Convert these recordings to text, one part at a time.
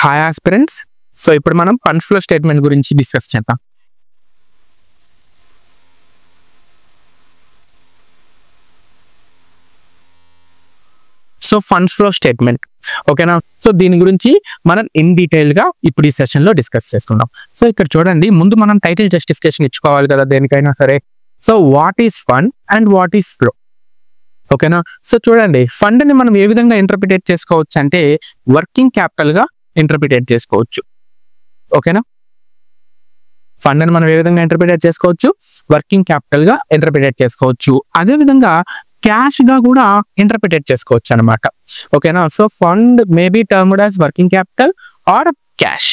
Hi aspirants. So ఇప్పుడు మనం funds flow statement గురించి డిస్కస్ చేద్దాం. సో ఫండ్స్ ఫ్లో స్టేట్మెంట్ ఓకేనా. సో దీని గురించి మనం ఇన్ డీటెయిల్ గా ఇప్పుడు ఈ సెషన్ లో డిస్కస్ చేసుకుందాం. సో ఇక్కడ చూడండి, ముందు మనం టైటిల్ జస్టిఫికేషన్ ఇచ్చుకోవాలి కదా దేనికైనా సరే. So what is fund and what is flow, ఓకేనా. సో చూడండి, ఫండ్ ని మనం ఏ విధంగా ఇంటర్ప్రిటేట్ చేసుకోవచ్చు అంటే వర్కింగ్ క్యాపిటల్ గా ఇంటర్ప్రిటేట్ చేసుకోవచ్చు, ఓకేనా. ఫండ్ అని మనం ఏ విధంగా ఇంటర్ప్రిటేట్ చేసుకోవచ్చు, వర్కింగ్ క్యాపిటల్ గా ఇంటర్ప్రిటేట్ చేసుకోవచ్చు. అదే విధంగా క్యాష్ గా కూడా ఇంటర్ప్రిటేట్ చేసుకోవచ్చు అనమాట, ఓకేనా. So fund maybe termed as working capital or cash,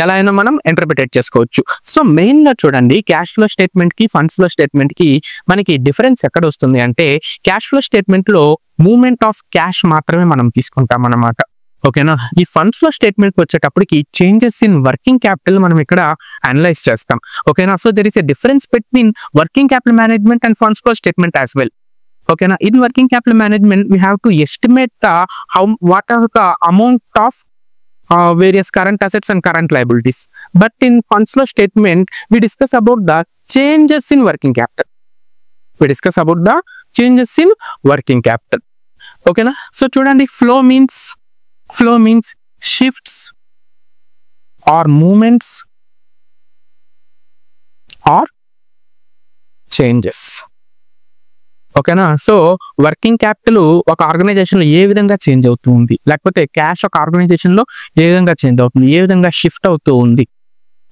ఎలా అయినా మనం ఇంటర్ప్రిటేట్ చేసుకోవచ్చు. సో మెయిన్ గా చూడండి, క్యాష్ ఫ్లో స్టేట్మెంట్ కి ఫండ్స్ ఫ్లో స్టేట్మెంట్ కి మనకి డిఫరెన్స్ ఎక్కడ వస్తుంది అంటే క్యాష్ ఫ్లో స్టేట్మెంట్ లో మూవ్మెంట్ ఆఫ్ క్యాష్ మాత్రమే మనం తీసుకుంటాం అన్నమాట, ఓకేనా. ఈ ఫండ్స్ ఫ్లో స్టేట్మెంట్ వచ్చేటప్పటికి చేంజెస్ ఇన్ వర్కింగ్ క్యాపిటల్ మనం ఇక్కడ అనలైజ్ చేస్తాం, ఓకేనా. So there is a difference between working capital management and funds flow statement as well, ఓకేనా. In working capital management we have to estimate what are the amount of various current assets and current liabilities, but in funds flow statement we discuss about the changes in working capital. Okay na. So chudandi, flow means shifts or movements or changes, ఓకేనా. So working capital ఒక organisation లో ఏ విధంగా change అవుతూ ఉంది, లేకపోతే cash ఒక organisation లో ఏ విధంగా చేంజ్ అవుతుంది, ఏ విధంగా షిఫ్ట్ అవుతూ ఉంది,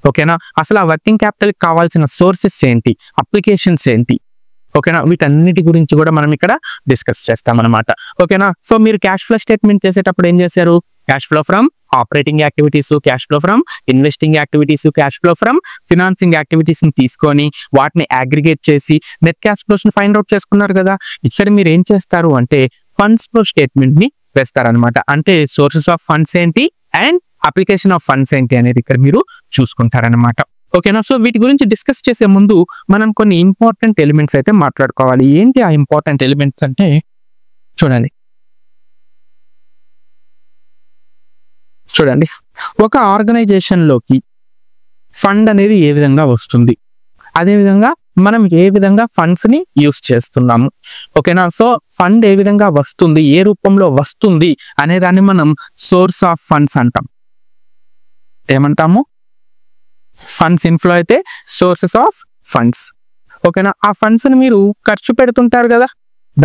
ఓకేనా. అసలు ఆ వర్కింగ్ క్యాపిటల్ కావాల్సిన సోర్సెస్ ఏంటి, అప్లికేషన్స్ ఏంటి, ఓకేనా. వీటన్నిటి గురించి కూడా మనం ఇక్కడ డిస్కస్ చేస్తాం అనమాట, ఓకేనా. సో మీరు క్యాష్ ఫ్లో స్టేట్మెంట్ చేసేటప్పుడు ఏం చేశారు, cash flow from operating activities, cash flow from investing activities, cash flow from financing activities ని తీసుకొని వాటిని అగ్రిగేట్ చేసి నెట్ క్యాష్ ఫ్లోస్ ని ఫైండ్ అవుట్ చేసుకున్నారు కదా. ఇక్కడ మీరు ఏం చేస్తారు అంటే ఫండ్స్ ఫ్లో స్టేట్మెంట్ ని వేస్తారనమాట. అంటే సోర్సెస్ ఆఫ్ ఫండ్స్ ఏంటి అండ్ అప్లికేషన్ ఆఫ్ ఫండ్స్ ఏంటి అనేది ఇక్కడ మీరు చూసుకుంటారనమాట, ఓకేనా. సో వీటి గురించి డిస్కస్ చేసే ముందు మనం కొన్ని ఇంపార్టెంట్ ఎలిమెంట్స్ అయితే మాట్లాడుకోవాలి. ఏంటి ఆ ఇంపార్టెంట్ ఎలిమెంట్స్ అంటే చూడండి, ఒక ఆర్గనైజేషన్ లోకి ఫండ్ అనేది ఏ విధంగా వస్తుంది, అదే విధంగా మనం ఏ విధంగా ఫండ్స్ ని యూస్ చేస్తున్నాము, ఓకేనా. సో ఫండ్ ఏ విధంగా వస్తుంది, ఏ రూపంలో వస్తుంది అనే దాన్ని మనం సోర్స్ ఆఫ్ ఫండ్స్ అంటాం. ఏమంటాము, ఫండ్స్ ఇన్ఫ్లో అయితే సోర్సెస్ ఆఫ్ ఫండ్స్, ఓకేనా. ఆ ఫండ్స్ ని మీరు ఖర్చు పెడుతుంటారు కదా,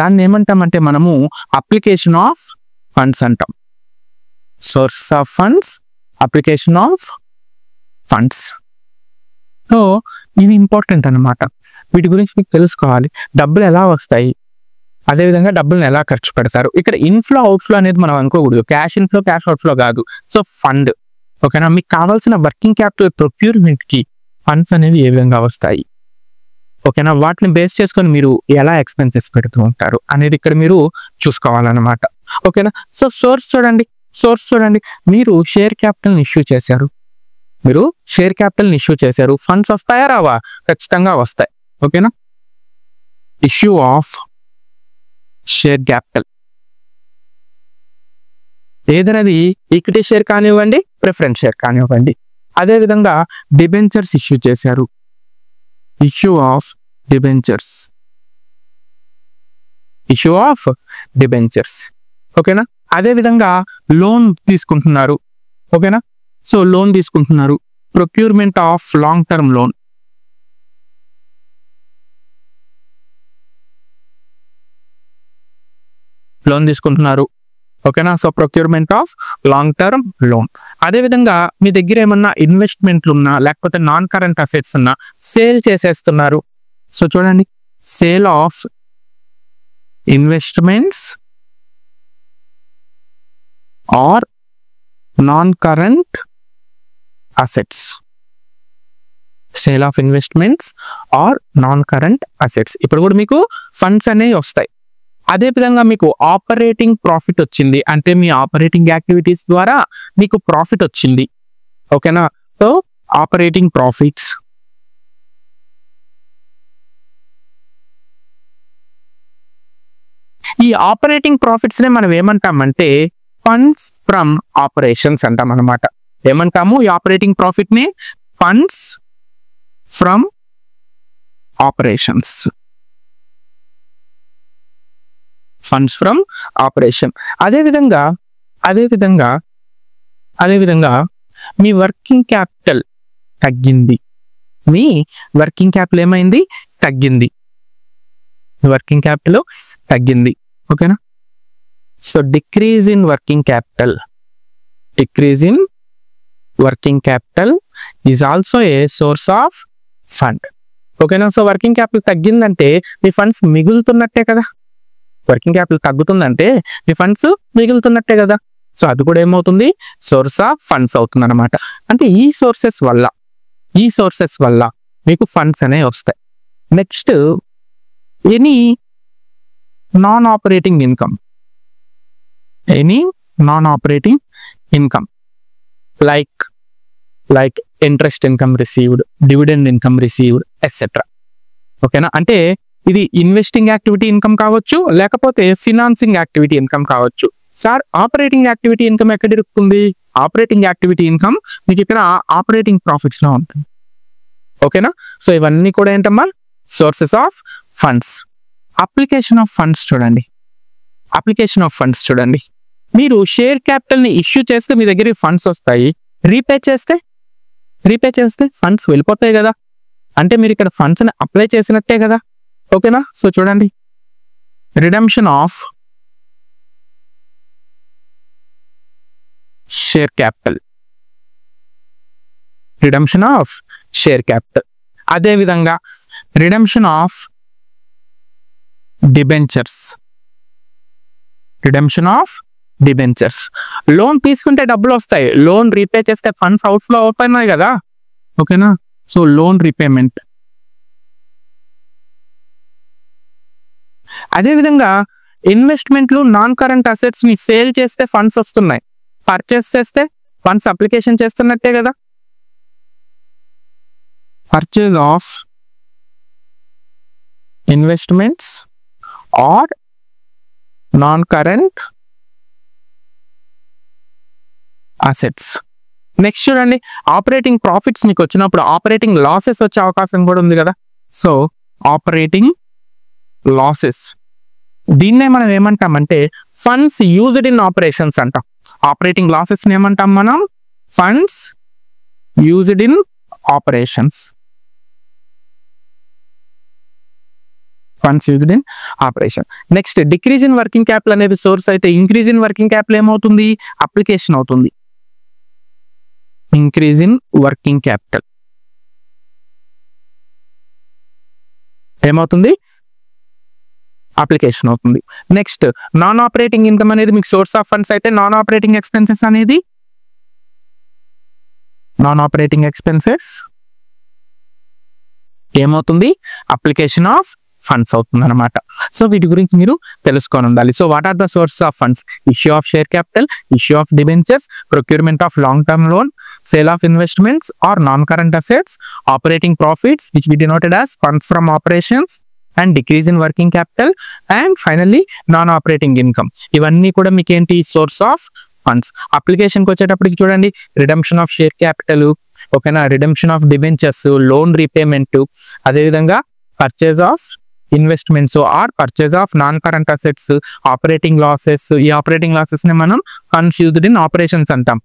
దాన్ని ఏమంటామంటే మనము అప్లికేషన్ ఆఫ్ ఫండ్స్ అంటాం. Source of funds, application of funds. So ఇది ఇంపార్టెంట్ అన్నమాట. వీటి గురించి మీకు తెలుసుకోవాలి. డబ్బులు ఎలా వస్తాయి, అదేవిధంగా డబ్బులను ఎలా ఖర్చు పెడతారు. ఇక్కడ ఇన్ఫ్లో అవుట్ఫ్లో అనేది మనం అనుకోకూడదు. క్యాష్ ఇన్ఫ్లో క్యాష్ అవుట్ఫ్లో కాదు. సో ఫండ్, ఓకేనా. మీకు కావాల్సిన వర్కింగ్ క్యాపిటల్ ప్రొక్యూర్మెంట్ కి ఫండ్స్ అనేవి ఏ విధంగా వస్తాయి, ఓకేనా. వాటిని బేస్ చేసుకొని మీరు ఎలా ఎక్స్పెన్సెస్ పెడుతూ ఉంటారు అనేది ఇక్కడ మీరు చూసుకోవాలన్నమాట, ఓకేనా. సో సోర్స్ చూడండి, మీరు షేర్ క్యాపిటల్ ఇష్యూ చేశారు, ఫండ్స్ వస్తాయా రావా, ఖచ్చితంగా వస్తాయి, ఓకేనా. ఇష్యూ ఆఫ్ షేర్ క్యాపిటల్, ఏదైనది ఈక్విటీ షేర్ కానివ్వండి, ప్రిఫరెన్స్ షేర్ కానివ్వండి. అదే విధంగా డిబెంచర్స్ ఇష్యూ చేశారు, ఇష్యూ ఆఫ్ డిబెంచర్స్, ఓకేనా. అదే విధంగా లోన్ తీసుకుంటున్నారు, ఓకేనా. సో లోన్ తీసుకుంటున్నారు, procurement of long term loan తీసుకుంటున్నారు, ఓకేనా. So procurement of long term loan. అదే విధంగా మీ దగ్గర ఏమన్నా ఇన్వెస్ట్మెంట్లు ఉన్నా లేకపోతే నాన్ కరెంట్ అసెట్స్ ఉన్నా సేల్ చేసేస్తున్నారు. సో చూడండి, sale of investments or non current assets, sale of investments or non current assets. ఇప్పుడు కూడా మీకు ఫండ్స్ అనేవి వస్తాయి. అదే విధంగా మీకు ఆపరేటింగ్ ప్రాఫిట్ వచ్చింది అంటే మీ ఆపరేటింగ్ యాక్టివిటీస్ ద్వారా మీకు ప్రాఫిట్ వచ్చింది, ఓకేనా. సో ఆపరేటింగ్ ప్రాఫిట్స్, ఈ ఆపరేటింగ్ ప్రాఫిట్స్ నే మనం ఏమంటామంటే ఫండ్స్ ఫ్రమ్ ఆపరేషన్స్ అంటాం అనమాట. ఏమంటాము ఈ ఆపరేటింగ్ ప్రాఫిట్ ని? Funds from operations. Funds from operation. అదేవిధంగా మీ వర్కింగ్ క్యాపిటల్ తగ్గింది. మీ వర్కింగ్ క్యాపిటల్ ఏమైంది? తగ్గింది. వర్కింగ్ క్యాపిటల్ తగ్గింది. ఓకేనా? So decrease in working capital is also a source of fund. ఓకేనా? సో వర్కింగ్ క్యాపిటల్ తగ్గిందంటే మీ ఫండ్స్ మిగులుతున్నట్టే కదా. వర్కింగ్ క్యాపిటల్ తగ్గుతుందంటే మీ funds మిగులుతున్నట్టే కదా. సో అది కూడా ఏమవుతుంది? సోర్స్ ఆఫ్ ఫండ్స్ అవుతుంది అనమాట. అంటే ఈ సోర్సెస్ వల్ల మీకు ఫండ్స్ అనేవి వస్తాయి. Next any non operating income like interest income received, dividend income received etcetera. ఓకేనా? అంటే ఇది ఇన్వెస్టింగ్ యాక్టివిటీ ఇన్కమ్ కావచ్చు, లేకపోతే ఫినాన్సింగ్ యాక్టివిటీ ఇన్కమ్ కావచ్చు. సార్ ఆపరేటింగ్ యాక్టివిటీ ఇన్కమ్ ఎక్కడ ఇరుక్కుంది? ఆపరేటింగ్ యాక్టివిటీ ఇన్కమ్ మీకు ఇక్కడ ఆపరేటింగ్ ప్రాఫిట్స్ లో ఉంటుంది. ఓకేనా? సో ఇవన్నీ కూడా ఏంటమ్మా? Sources of funds. Application of funds చూడండి. మీరు షేర్ క్యాపిటల్ ని ఇష్యూ చేస్తే మీ దగ్గర ఫండ్స్ వస్తాయి. రీపే చేస్తే ఫండ్స్ వెళ్ళిపోతాయి కదా. అంటే మీరు ఇక్కడ ఫండ్స్ ని అప్లై చేసినట్టే కదా. ఓకేనా? సో చూడండి, రిడెంప్షన్ ఆఫ్ షేర్ క్యాపిటల్, అదేవిధంగా రిడెంప్షన్ ఆఫ్ డిబెంచర్స్. లోన్ తీసుకుంటే డబ్బులు వస్తాయి, లోన్ రీపే చేస్తే ఫండ్స్ అవుట్ఫ్లో అవుతున్నాయి కదా. ఓకేనా? So loan repayment. అదేవిధంగా ఇన్వెస్ట్మెంట్లు, నాన్ కరెంట్ అసెట్స్ ని సేల్ చేస్తే ఫండ్స్ వస్తున్నాయి, పర్చేస్ చేస్తే ఫండ్స్ అప్లికేషన్ చేస్తున్నట్టే కదా. Purchase of investments or non current assets. Next చూడండి, ఆపరేటింగ్ ప్రాఫిట్స్ మీకు వచ్చినప్పుడు ఆపరేటింగ్ లాసెస్ వచ్చే అవకాశం కూడా ఉంది కదా. సో ఆపరేటింగ్ లాసెస్, దీన్నే మనం ఏమంటామంటే ఫండ్స్ యూజ్డ్ ఇన్ ఆపరేషన్స్ అంటాం. ఆపరేటింగ్ లాసెస్ ఏమంటాం మనం? Funds used in operations. Next decrease in working capital అనేది సోర్స్ అయితే, ఇంక్రీజ్ ఇన్ వర్కింగ్ క్యాపిటల్ ఏమవుతుంది? అప్లికేషన్ అవుతుంది. ఇంక్రీజ్ ఇన్ వర్కింగ్ క్యాపిటల్ ఏమవుతుంది? అప్లికేషన్ అవుతుంది. నెక్స్ట్ నాన్ ఆపరేటింగ్ ఇన్కమ్ అనేది మీకు సోర్స్ ఆఫ్ ఫండ్స్ అయితే, నాన్ ఆపరేటింగ్ ఎక్స్పెన్సెస్ ఏమవుతుంది? అప్లికేషన్ ఆఫ్ ఫండ్స్ అవుతుంది అనమాట. సో వీటి గురించి మీరు తెలుసుకొని ఉండాలి. So what are the sources of funds? Issue of share capital, issue of debentures, procurement of long term loan, sale of investments or non current assets, operating profits which we denoted as funds from operations, and decrease in working capital, and finally non operating income. ఇవన్నీ కూడా మీకు ఏంటి? Source of funds. అప్లికేషన్కి వచ్చేటప్పటికి చూడండి, redemption of share capital, ఓకేనా, redemption of debentures, loan repayment, అదేవిధంగా purchase of investments or purchase of non current assets, operating losses. ఈ ఆపరేటింగ్ లాసెస్ ని మనం ఫండ్స్ యూజ్డ్ ఇన్ ఆపరేషన్స్ అంటాం.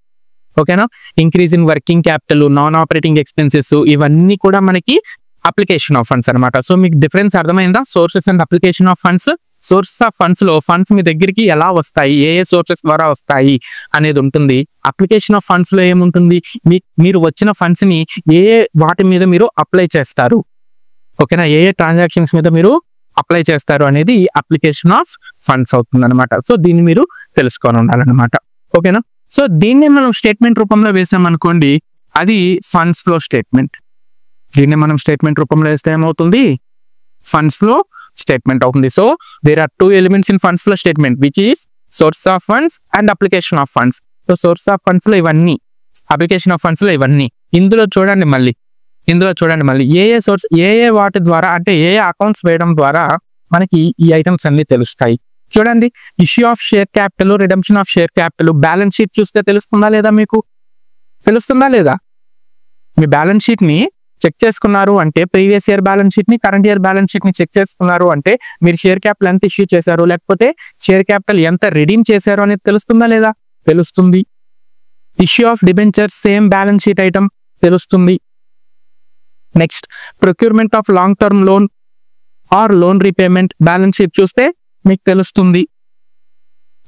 ఓకేనా? Increase in working capital, non operating expenses, ఇవన్నీ కూడా మనకి అప్లికేషన్ ఆఫ్ ఫండ్స్ అనమాట. సో మీకు డిఫరెన్స్ అర్థమైందా? Sources and application of funds. Sources of funds లో ఫండ్స్ మీ దగ్గరికి ఎలా వస్తాయి, ఏ సోర్సెస్ ద్వారా వస్తాయి అనేది ఉంటుంది. అప్లికేషన్ ఆఫ్ ఫండ్స్ లో ఏముంటుంది? మీరు వచ్చిన ఫండ్స్ ని వాటి మీద మీరు అప్లై చేస్తారు. ఓకేనా? ఏ ట్రాన్సాక్షన్స్ మీద మీరు అప్లై చేస్తారు అనేది అప్లికేషన్ ఆఫ్ ఫండ్స్ అవుతుంది అనమాట. సో దీన్ని మీరు తెలుసుకొని ఉండాలన్నమాట. ఓకేనా? సో దీన్ని మనం స్టేట్మెంట్ రూపంలో వేసామనుకోండి, అది ఫండ్స్ ఫ్లో స్టేట్మెంట్. దీన్ని మనం స్టేట్మెంట్ రూపంలో వేస్తే ఏమవుతుంది? ఫండ్స్ ఫ్లో స్టేట్మెంట్ అవుతుంది. So there are two elements in funds flow statement which is source of funds and application of funds. So source of funds లో ఇవన్నీ, అప్లికేషన్ ఆఫ్ ఫండ్స్ లో ఇవన్నీ. ఇందులో చూడండి మళ్ళీ ఏ సోర్స్, వాటి ద్వారా అంటే ఏ అకౌంట్స్ వేయడం ద్వారా మనకి ఈ ఐటమ్స్ అన్ని తెలుస్తాయి. చూడండి, issue of share capital, redemption of share capital balance sheet చూస్తే తెలుస్తుందా లేదా? మీకు తెలుస్తుందా లేదా? మీ బ్యాలెన్స్ షీట్ ని చెక్ చేసుకున్నారు అంటే, ప్రీవియస్ ఇయర్ బ్యాలెన్స్ షీట్ ని, కరెంట్ ఇయర్ బ్యాలెన్స్ షీట్ ని చెక్ చేసుకున్నారు అంటే మీరు షేర్ క్యాపిటల్ ఎంత ఇష్యూ చేశారు, లేకపోతే షేర్ క్యాపిటల్ ఎంత రిడీమ్ చేశారు అనేది తెలుస్తుందా లేదా? తెలుస్తుంది. Issue of debenture same balance sheet item తెలుస్తుంది. Next, procurement of long term loan or loan repayment balance sheet చూస్తే మీకు తెలుస్తుంది.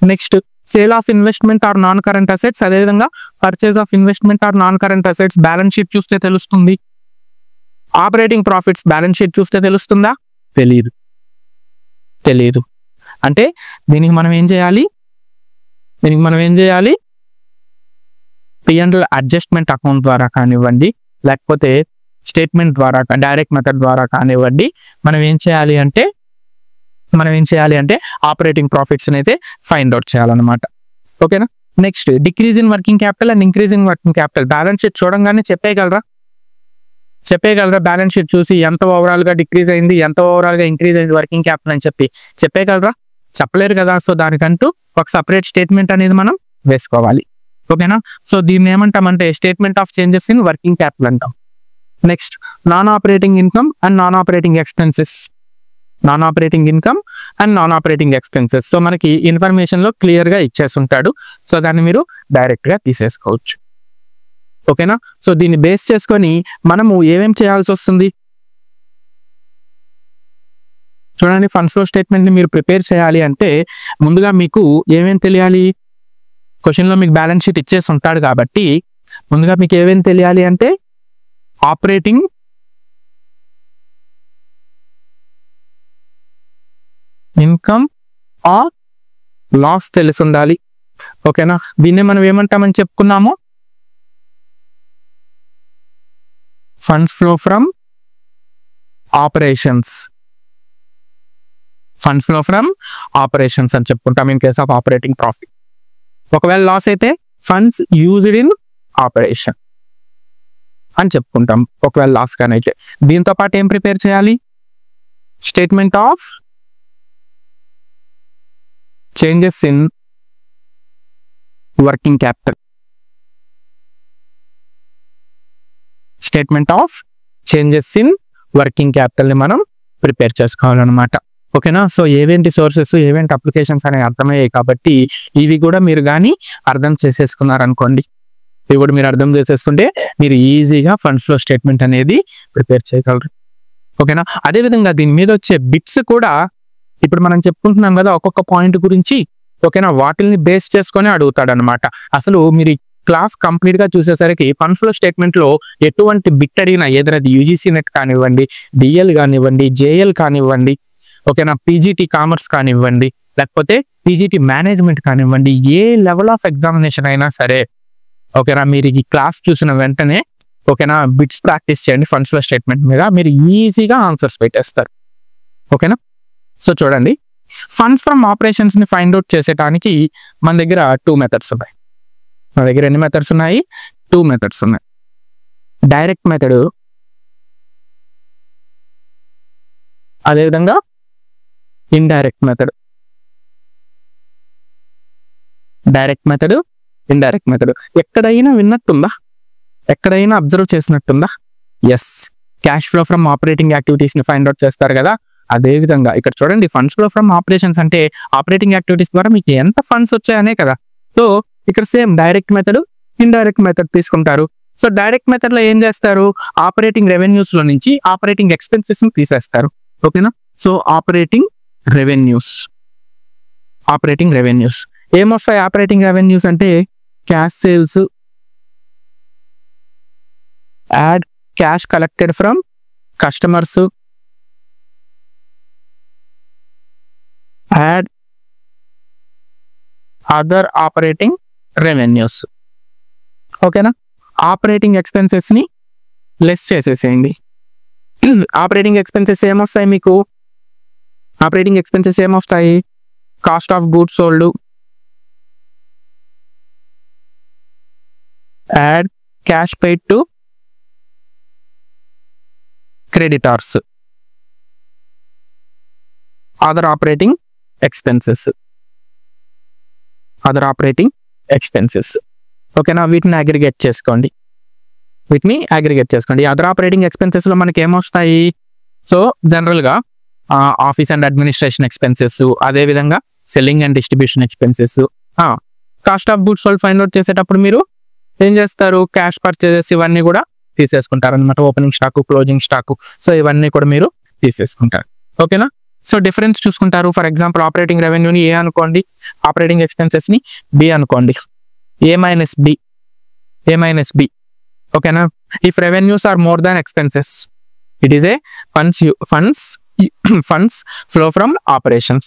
Next, sale of investment or non current assets, అదేవిధంగా purchase of investment or non current assets balance sheet చూస్తే తెలుస్తుంది. Operating profits balance sheet చూస్తే తెలుస్తుందా? తెలియదు. అంటే దీనికి మనం ఏం చేయాలి? P&L అడ్జస్ట్మెంట్ అకౌంట్ ద్వారా కానివ్వండి, లేకపోతే స్టేట్మెంట్ ద్వారా, డైరెక్ట్ మెథడ్ ద్వారా కానివ్వండి, మనం ఏం చేయాలి అంటే ఆపరేటింగ్ ప్రాఫిట్స్ అయితే ఫైండ్ అవుట్ చేయాలన్నమాట. ఓకేనా? Next, decrease in working capital and increase in working capital balance sheet చూడంగానే చెప్పేయగలరా? బ్యాలెన్స్ షీట్ చూసి ఎంత ఓవరాల్ గా డిక్రీజ్ అయింది, ఎంత ఓవరాల్ గా ఇంక్రీజ్ అయింది వర్కింగ్ క్యాపిటల్ అని చెప్పేయగలరా? చెప్పలేరు కదా. సో దానికంటూ ఒక సపరేట్ స్టేట్మెంట్ అనేది మనం వేసుకోవాలి. ఓకేనా? సో దీన్ని ఏమంటామంటే statement of changes in working capital అంటాం. Next, non operating income and non operating expenses. So మనకి ఇన్ఫర్మేషన్ లో క్లియర్ గా ఇచ్చేసి ఉంటాడు. సో దాన్ని మీరు డైరెక్ట్ గా తీసేసుకోవచ్చు. ఓకేనా? సో దీన్ని బేస్ చేసుకొని మనము ఏమేం చేయాల్సి వస్తుంది చూడండి. ఫండ్స్ ఫ్లో స్టేట్మెంట్ ని మీరు ప్రిపేర్ చేయాలి అంటే ముందుగా మీకు ఏమేం తెలియాలి? క్వశ్చన్ లో మీకు బ్యాలెన్స్ షీట్ ఇచ్చేసి ఉంటాడు కాబట్టి ముందుగా మీకు ఏమేం తెలియాలి అంటే ఆపరేటింగ్ ఇన్కమ్ ఆర్ లాస్ తెలిసి ఉండాలి. ఓకేనా? దీన్నే మనం ఏమంటామని చెప్పుకున్నాము, ఫండ్స్ ఫ్లో ఫ్రమ్ ఆపరేషన్స్ అని చెప్పుకుంటాం in case of operating profit. ఒకవేళ లాస్ అయితే ఫండ్స్ యూజ్డ్ ఇన్ ఆపరేషన్ అని చెప్పుకుంటాం ఒకవేళ లాస్ కానైతే. దీంతో పాటు ఏం ప్రిపేర్ చేయాలి? Statement of changes in working capital. ని మనం ప్రిపేర్ చేసుకోవాలన్నమాట. ఓకేనా? సో ఏవేంటి సోర్సెస్, ఏవేంటి అప్లికేషన్స్ అనేవి అర్థమయ్యాయి కాబట్టి ఇవి కూడా మీరు కానీ అర్థం చేసేసుకున్నారనుకోండి, మీరు ఈజీగా ఫండ్స్ ఫ్లో స్టేట్మెంట్ అనేది ప్రిపేర్ చేయగలరు. ఓకేనా? అదేవిధంగా దీని మీద వచ్చే బిట్స్ కూడా ఇప్పుడు మనం చెప్పుకుంటున్నాం కదా ఒక్కొక్క పాయింట్ గురించి. ఓకేనా? వాటిని బేస్ చేసుకొని అడుగుతాడు అనమాట. అసలు మీరు క్లాస్ కంప్లీట్ గా చూసేసరికి ఫండ్స్ ఫ్లో స్టేట్మెంట్ లో ఎటువంటి బిట్ అడిగినా, ఏదైనా యూజీసీ నెట్ కానివ్వండి, డిఎల్ కానివ్వండి, జేఎల్ కానివ్వండి, ఓకేనా, పీజీటీ కామర్స్ కానివ్వండి, లేకపోతే పీజీటీ మేనేజ్మెంట్ కానివ్వండి, ఏ లెవెల్ ఆఫ్ ఎగ్జామినేషన్ అయినా సరే, ఓకేనా, మీరు ఈ క్లాస్ చూసిన వెంటనే ఓకేనా బిట్స్ ప్రాక్టీస్ చేయండి ఫండ్స్ ఫ్లో స్టేట్మెంట్ మీద, మీరు ఈజీగా ఆన్సర్స్ పెట్టేస్తారు. ఓకేనా? సో చూడండి, ఫండ్స్ ఫ్రమ్ ఆపరేషన్స్ ని ఫైండ్ అవుట్ చేసేటానికి మన దగ్గర 2 మెథడ్స్ ఉన్నాయి. మన దగ్గర ఎన్ని మెథడ్స్ ఉన్నాయి? 2 మెథడ్స్ ఉన్నాయి. డైరెక్ట్ మెథడ్, అదేవిధంగా indirect method. Direct method, indirect method ఎక్కడైనా విన్నట్టుందా? ఎక్కడైనా అబ్జర్వ్ చేసినట్టుందా? Yes, cash flow from operating activities ని ఫైండ్ అవుట్ చేస్తారు కదా, అదే విధంగా ఇక్కడ చూడండి, ఫండ్స్ ఫ్లో ఫ్రమ్ ఆపరేషన్స్ అంటే ఆపరేటింగ్ యాక్టివిటీస్ ద్వారా మీకు ఎంత ఫండ్స్ వచ్చాయనే కదా. సో ఇక్కడ same direct method, indirect method తీసుకుంటారు. సో డైరెక్ట్ మెథడ్ లో ఏం చేస్తారు? ఆపరేటింగ్ రెవెన్యూస్ లో నుంచి ఆపరేటింగ్ ఎక్స్పెన్సెస్ ని తీసేస్తారు. ఓకేనా? సో ఆపరేటింగ్ రెవెన్యూస్ ఏమొస్తాయి? ఆపరేటింగ్ రెవెన్యూస్ అంటే cash sales, add cash collected from customers, add other operating revenues. ఓకేనా? ఆపరేటింగ్ ఎక్స్పెన్సెస్ ని లెస్ చేసేసేయండి. ఆపరేటింగ్ ఎక్స్పెన్సెస్ ఏమొస్తాయి మీకు? Cost of goods sold, add cash paid to creditors, other operating expenses, other operating expenses. ఓకేనా, వీటిని aggregate చేసుకోండి. Other operating expenses లో మనకి ఏమొస్తాయి? సో జనరల్గా ఆఫీస్ అండ్ అడ్మినిస్ట్రేషన్ ఎక్స్పెన్సెస్, అదేవిధంగా selling and distribution expenses. Cost of goods sold find out చేసేటప్పుడు మీరు ఏం చేస్తారు? క్యాష్ పర్చేజెస్ ఇవన్నీ కూడా తీసేసుకుంటారు అనమాట. Opening stock, closing stock, so ఇవన్నీ కూడా మీరు తీసేసుకుంటారు. ఓకేనా, సో డిఫరెన్స్ చూసుకుంటారు. ఫర్ ఎగ్జాంపుల్ ఆపరేటింగ్ రెవెన్యూని ఏ అనుకోండి, ఆపరేటింగ్ ఎక్స్పెన్సెస్ ని బి అనుకోండి. A minus B. ఓకేనా, if revenues are more than expenses, it is a funds flow from operations.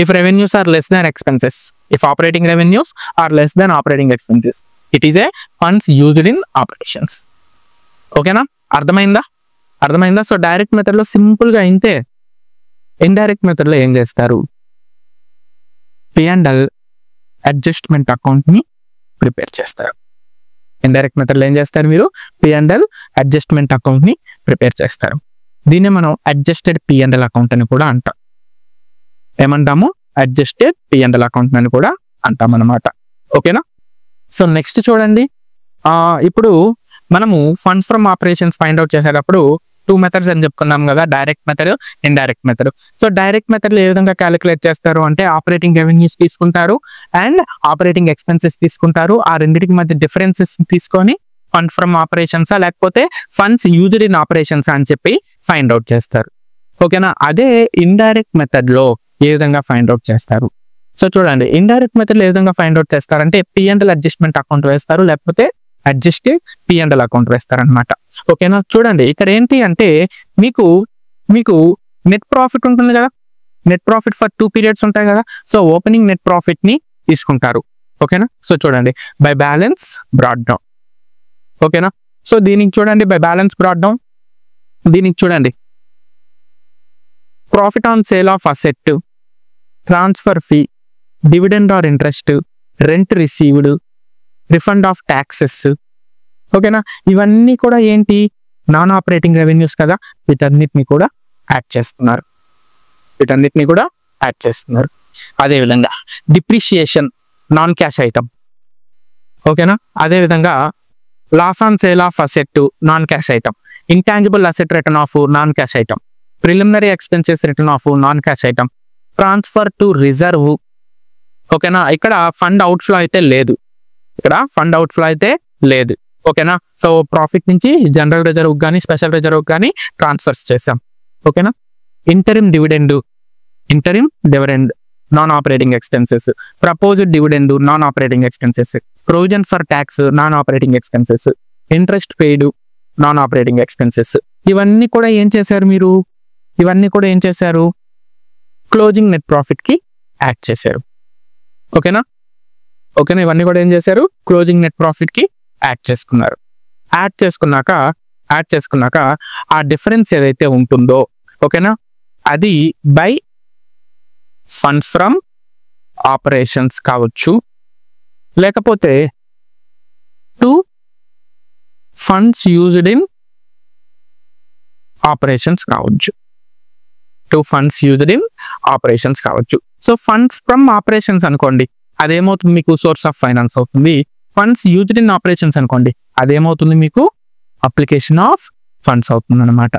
If revenues are less than expenses, if operating revenues are less than operating expenses, it is a funds used in operations. ఓకేనా, అర్థమైందా? So direct method లో simple గా ఇంతే. Indirect method లో ఏం చేస్తారు? P&L adjustment account ని prepare చేస్తారు. ఇండైరెక్ట్ మెథడ్ లో ఏం చేస్తారు మీరు? P&L అడ్జస్ట్మెంట్ అకౌంట్ ని ప్రిపేర్ చేస్తారు. దీన్ని మనం అడ్జస్టెడ్ P&L అకౌంట్ అని కూడా అంటాం. ఏమంటాము? అడ్జస్టెడ్ P&L అకౌంట్ అని కూడా అంటాం అన్నమాట. ఓకేనా, సో నెక్స్ట్ చూడండి. ఇప్పుడు మనము funds from operations find out చేసేటప్పుడు 2 మెథడ్స్ అని చెప్పుకున్నాం కదా, direct method, indirect method. So direct method లో ఏ విధంగా క్యాలిక్యులేట్ చేస్తారు అంటే ఆపరేటింగ్ రెవెన్యూస్ తీసుకుంటారు అండ్ ఆపరేటింగ్ ఎక్స్పెన్సెస్ తీసుకుంటారు. ఆ రెండింటికి మధ్య డిఫరెన్సెస్ తీసుకొని ఫండ్ ఫ్రమ్ ఆపరేషన్స్ లేకపోతే ఫండ్స్ యూజ్డ్ ఇన్ ఆపరేషన్స్ అని చెప్పి ఫైండ్ అవుట్ చేస్తారు. ఓకేనా, అదే ఇండైరెక్ట్ మెథడ్ లో ఏ విధంగా ఫైండ్ అవుట్ చేస్తారు? సో చూడండి, ఇండైరెక్ట్ మెథడ్ లో ఏ విధంగా ఫైండ్ అవుట్ చేస్తారంటే P&L అడ్జస్ట్మెంట్ అకౌంట్ వేస్తారు, లేకపోతే అడ్జస్టెడ్ P&L అకౌంట్ వేస్తారనమాట. ఓకేనా, చూడండి ఇక్కడ ఏంటి అంటే మీకు నెట్ ప్రాఫిట్ ఉంటుంది కదా, నెట్ ప్రాఫిట్ ఫర్ 2 periods ఉంటాయి కదా. సో ఓపెనింగ్ నెట్ ప్రాఫిట్ ని తీసుకుంటారు. ఓకేనా, సో చూడండి బై బ్యాలెన్స్ బ్రాట్ డౌన్. ఓకేనా, సో దీనికి చూడండి బై బ్యాలెన్స్ బ్రాట్ డౌన్. దీనికి చూడండి profit on sale of asset, transfer fee, dividend or interest, rent received, refund of taxes. ఓకేనా, ఇవన్నీ కూడా ఏంటి? నాన్ ఆపరేటింగ్ రెవెన్యూస్ కదా, వీటన్నిటిని కూడా యాడ్ చేస్తున్నారు. అదేవిధంగా డిప్రిషియేషన్ నాన్ క్యాష్ ఐటమ్. ఓకేనా, అదేవిధంగా loss on sale of asset non cash item, intangible asset written off non cash item, preliminary expenses written off non cash item, transfer to reserve. ఓకేనా, ఇక్కడ fund outflow అయితే లేదు. ఓకేనా, సో profit నుంచి general reserve కానీ స్పెషల్ రిజర్వ్ కానీ transfers చేసాం. ఓకేనా, interim dividend non operating expenses, proposed dividend non operating expenses, provision for tax non operating expenses, interest paid non operating expenses. ఇవన్నీ కూడా ఏం చేశారు? క్లోజింగ్ నెట్ ప్రాఫిట్ కి యాడ్ చేశారు. ఓకేనా, ఇవన్నీ కూడా ఏం చేశారు? క్లోజింగ్ నెట్ ప్రాఫిట్ కి యాడ్ చేసుకున్నాక ఆ డిఫరెన్స్ ఏదైతే ఉంటుందో, ఓకేనా, అది బై ఫండ్స్ ఫ్రమ్ ఆపరేషన్స్ కావచ్చు, లేకపోతే to funds used in operations కావచ్చు. సో ఫండ్స్ ఫ్రమ్ ఆపరేషన్స్ అనుకోండి, అదేమవుతుంది? మీకు సోర్స్ ఆఫ్ ఫైనాన్స్ అవుతుంది. ఫండ్స్ యూజ్డ్ ఇన్ ఆపరేషన్స్ అనుకోండి, అదేమవుతుంది? మీకు అప్లికేషన్ ఆఫ్ ఫండ్స్ అవుతుంది అనమాట.